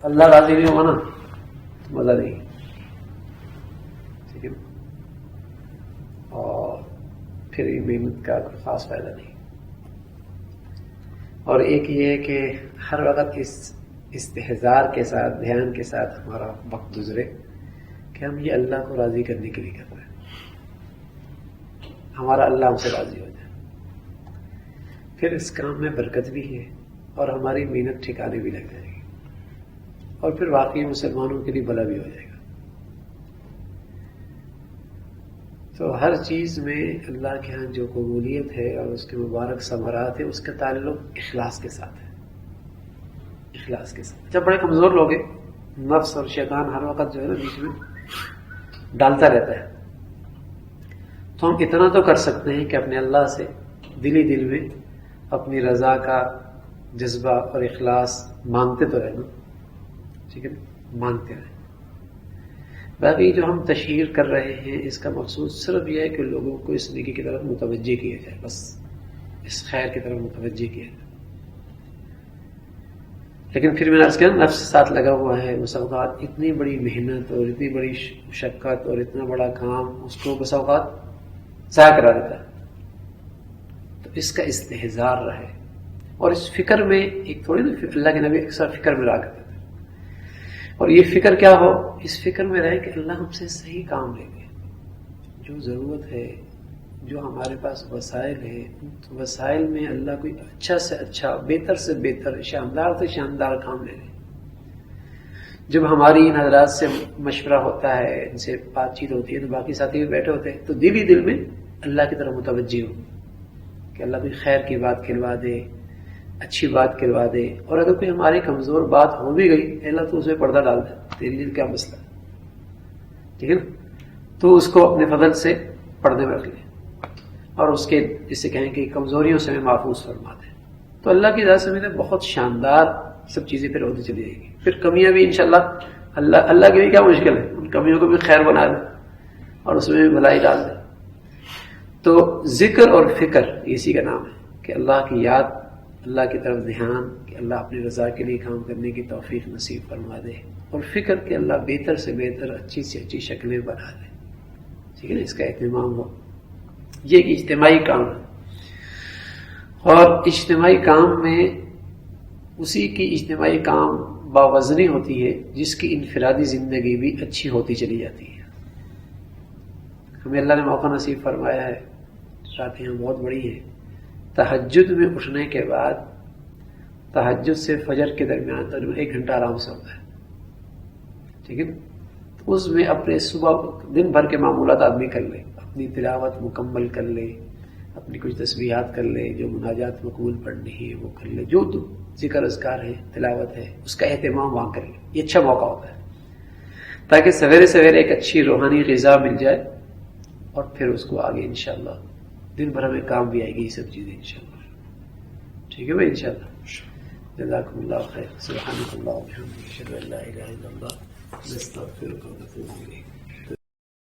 اللہ راضی نہیں ہوگا نا مزہ نہیں، ٹھیک ہے، اور پھر محنت کا کوئی خاص فائدہ نہیں۔ اور ایک یہ ہے کہ ہر وقت اس استحضار کے ساتھ، دھیان کے ساتھ ہمارا وقت گزرے کہ ہم یہ اللہ کو راضی کرنے کے لیے کر رہے ہیں، ہمارا اللہ ہم سے راضی ہو جائے، پھر اس کام میں برکت بھی ہے اور ہماری محنت ٹھکانے بھی لگ جائے گی، اور پھر واقعی مسلمانوں کے لیے بھلا بھی ہو جائے گا۔ تو ہر چیز میں اللہ کے ہاں جو قبولیت ہے اور اس کے مبارک ثمرات ہے، اس کا تعلق اخلاص کے ساتھ ہے، اخلاص کے ساتھ۔ جب بڑے کمزور لوگ ہیں، نفس اور شیطان ہر وقت جو ہے نا بیچ میں ڈالتا رہتا ہے، تو ہم اتنا تو کر سکتے ہیں کہ اپنے اللہ سے دلی دل میں اپنی رضا کا جذبہ اور اخلاص مانگتے تو رہنا، ٹھیک ہے، مانگتے رہیں۔ باقی جو ہم تشہیر کر رہے ہیں اس کا مقصود صرف یہ ہے کہ لوگوں کو اس نیکی کی طرف متوجہ کیا جائے، بس اس خیر کی طرف متوجہ کیا جائے۔ لیکن پھر میں نے عرض کیا نفس ساتھ لگا ہوا ہے، بس اوقات اتنی بڑی محنت اور اتنی بڑی مشقت اور اتنا بڑا کام اس کو بس اوقات ضائع کرا دیتا ہے، تو اس کا استحضار رہے، اور اس فکر میں ایک تھوڑی نا اللہ کے نبی اکثر فکر میں رہا کرتے تھے، اور یہ فکر کیا ہو، اس فکر میں رہے کہ اللہ ہم سے صحیح کام لے گے، جو ضرورت ہے، جو ہمارے پاس وسائل ہے، تو وسائل میں اللہ کوئی اچھا سے اچھا، بہتر سے بہتر، شاندار سے شاندار کام لے لے۔ جب ہماری ان حضرات سے مشورہ ہوتا ہے، ان سے بات چیت ہوتی ہے، تو باقی ساتھی بھی بیٹھے ہوتے ہیں، تو دل ہی دل میں اللہ کی طرف متوجہ ہو کہ اللہ کوئی خیر کی بات کھلوا دے، اچھی بات کھلوا دے، اور اگر کوئی ہماری کمزور بات ہو بھی گئی، اللہ تو اس میں پردہ ڈال دے، تیرے دل کیا مسئلہ ہے، ٹھیک ہے نا، تو اس کو اپنے فضل سے پردے میں رکھ لے، اور اس کے جسے کہیں کہ کمزوریوں سے ہمیں محفوظ فرما دے، تو اللہ کی ذات سے میرے بہت شاندار سب چیزیں پھر ہوتی چلی جائیں گی۔ پھر کمیاں بھی انشاءاللہ اللہ کے لیے کیا مشکل ہے، ان کمیوں کو بھی خیر بنا دے اور اس میں بھی بھلائی ڈال دے۔ تو ذکر اور فکر اسی کا نام ہے کہ اللہ کی یاد، اللہ کی طرف دھیان کہ اللہ اپنی رضا کے لیے کام کرنے کی توفیق نصیب فرما دے، اور فکر کہ اللہ بہتر سے بہتر، اچھی سے اچھی شکلیں بنا دے، ٹھیک ہے نا، اس کا اہتمام ہو۔ یہ ایک اجتماعی کام ہے، اور اجتماعی کام میں اسی کی اجتماعی کام باوزنی ہوتی ہے جس کی انفرادی زندگی بھی اچھی ہوتی چلی جاتی ہے۔ ہمیں اللہ نے موقع نصیب فرمایا ہے، راتیں بہت بڑی ہیں، تہجد میں اٹھنے کے بعد تہجد سے فجر کے درمیان تقریباً 1 گھنٹہ آرام سے ہوتا ہے، ٹھیک ہے، تو اس میں اپنے صبح دن بھر کے معمولات آدمی کر لے، اپنی تلاوت مکمل کر لے، اپنی کچھ تسبیحات کر لے، جو مناجات مقبول پڑھنی ہے وہ کر لے، جو ذکر اذکار ہے، تلاوت ہے، اس کا اہتمام وہاں کر لے۔ یہ اچھا موقع ہوتا ہے تاکہ سویرے سویرے ایک اچھی روحانی غذا مل جائے، اور پھر اس کو آگے انشاءاللہ دن بھر میں کام بھی آئے گی یہ سب چیزیں انشاءاللہ، ٹھیک ہے بھائی، انشاءاللہ۔ جزاکم اللہ خیر، سبحانک اللہم و بحمدک، اشہد ان لا الہ الا اللہ، نستغفرک و نتوب الیک۔